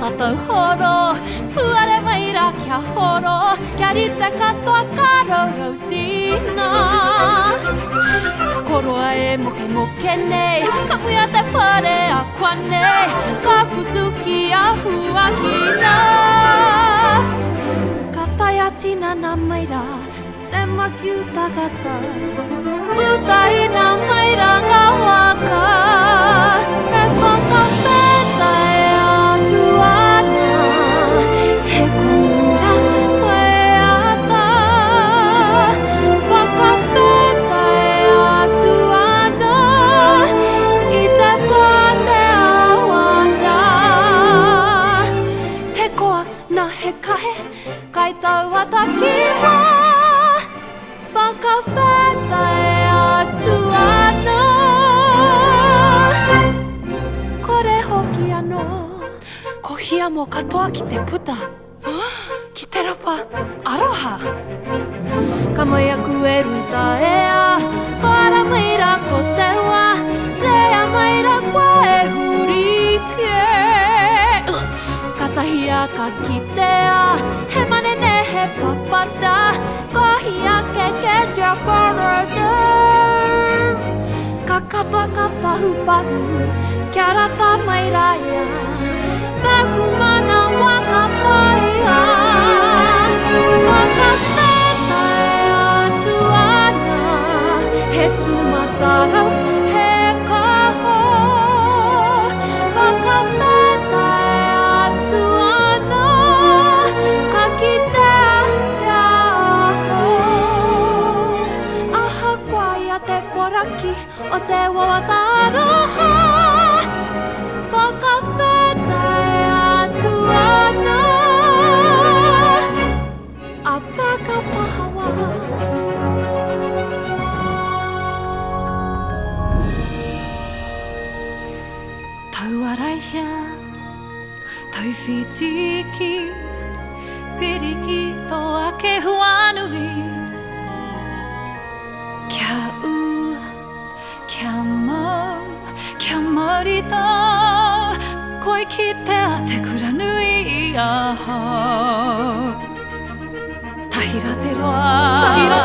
tatu horo Puare mai ra kia horo Kiarita katoa karo rotina Koroa e moke moke nei Kamuia te whare a kwa nei Ka kutuki a huakina Katai tina na maira Te maki utagata Utai na maira ka waka E whakawheta e atu ana He komura koe ata Whakawheta e atu ana I te pate awanda He koa na he kahe Kai tau ataki mā Whakawheta e atu ana Kore hoki anō Ko hia mō katoa ki te puta Ki te rapa, aroha Ka mai aku e ruta e a Whara mai ra ko te wā Rea mai ra kua e hurike Katahia ka kitea He manene he papata Kahia ke kia korete Ka kapa ka pahu pahu Kia rata mai raia Taku mana waka whaia Whakawheta e atu ana He tumatarau he kaho Whakawheta e atu ana Ka kitea te aho Aha kwaia te poraki O te wawataroha Whakawheta e atu ana A paka pahawa Tau araihia Tau whitiki Piriki toa ke huanui Kia u Kia mau Kia marita Koe ki te a te kura nui aha Tahira te roa